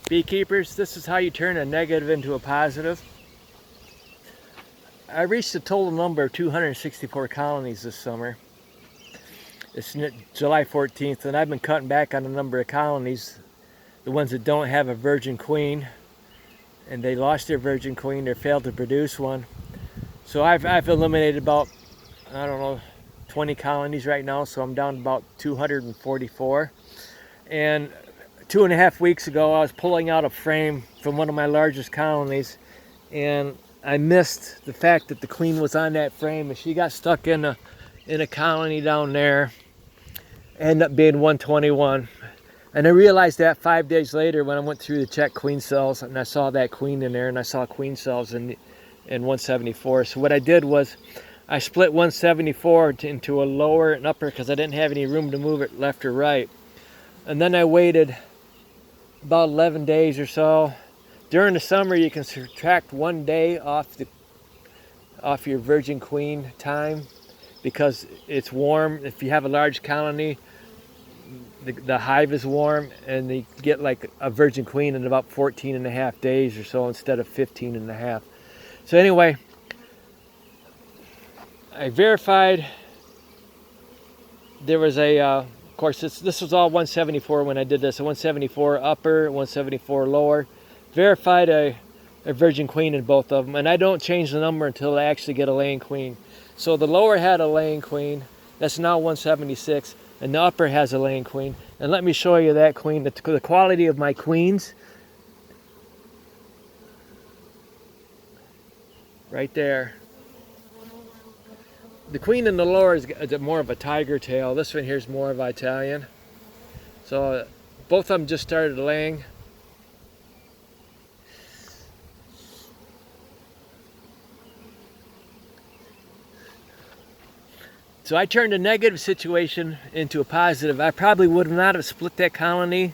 Beekeepers, this is how you turn a negative into a positive. I reached a total number of 264 colonies this summer. It's July 14th, and I've been cutting back on the number of colonies, the ones that don't have a virgin queen, and they lost their virgin queen or failed to produce one. So I've eliminated about, I don't know, 20 colonies right now, so I'm down to about 244. And 2.5 weeks ago, I was pulling out a frame from one of my largest colonies, and I missed the fact that the queen was on that frame, and she got stuck in a colony down there. Ended up being 121. And I realized that 5 days later when I went through to check queen cells, and I saw that queen in there, and I saw queen cells in 174. So what I did was I split 174 into a lower and upper because I didn't have any room to move it left or right. And then I waited about 11 days or so. During the summer, you can subtract 1 day off your virgin queen time because it's warm. If you have a large colony, the hive is warm, and you get like a virgin queen in about 14.5 days or so instead of 15.5. So anyway, I verified there was of course this was all 174 when I did this, a 174 upper, 174 lower. Verified a virgin queen in both of them, and I don't change the number until I actually get a laying queen. So the lower had a laying queen, that's now 176, and the upper has a laying queen. And let me show you that queen, the quality of my queens. Right there. The queen in the lower is more of a tiger tail. This one here is more of Italian. So both of them just started laying. So I turned a negative situation into a positive. I probably would not have split that colony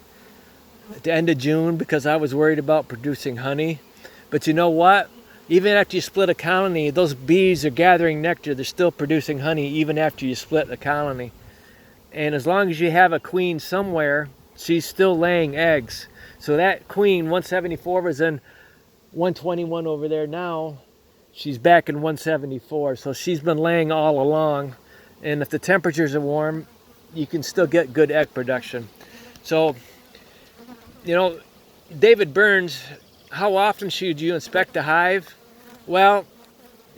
at the end of June because I was worried about producing honey. But you know what? Even after you split a colony, those bees are gathering nectar. They're still producing honey even after you split a colony. And as long as you have a queen somewhere, she's still laying eggs. So that queen, 174, was in 121 over there now. She's back in 174. So she's been laying all along. And if the temperatures are warm, you can still get good egg production. So, you know, David Burns, how often should you inspect a hive? Well,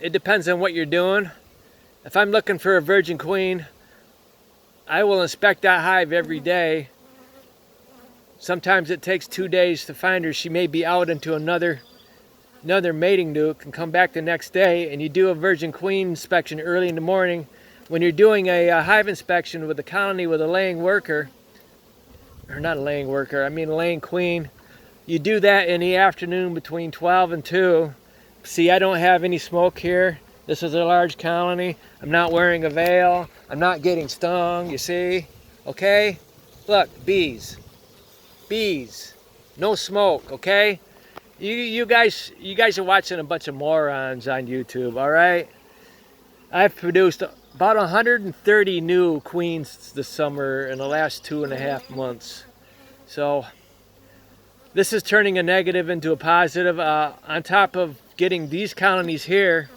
it depends on what you're doing. If I'm looking for a virgin queen, I will inspect that hive every day. Sometimes it takes 2 days to find her. She may be out into another mating nuke and come back the next day, and you do a virgin queen inspection early in the morning. When you're doing a hive inspection with a colony with a laying worker, or not a laying worker, I mean a laying queen, you do that in the afternoon between 12 and 2. See, I don't have any smoke here. This is a large colony. I'm not wearing a veil. I'm not getting stung, you see? Okay? Look, bees. Bees. No smoke, okay? You guys are watching a bunch of morons on YouTube, all right? I've produced about 130 new queens this summer in the last 2.5 months. So this is turning a negative into a positive. On top of getting these colonies here,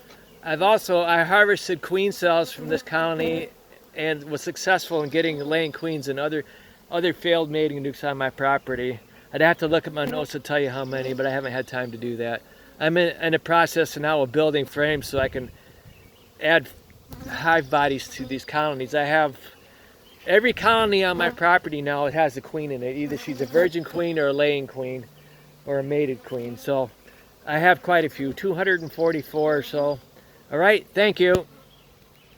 I harvested queen cells from this colony and was successful in getting laying queens and other failed mating nukes on my property. I'd have to look at my notes to tell you how many, but I haven't had time to do that. I'm in the process now of building frames so I can add hive bodies to these colonies. I have every colony on my property now, it has a queen in it. Either she's a virgin queen or a laying queen or a mated queen. So I have quite a few, 244 or so. All right, thank you.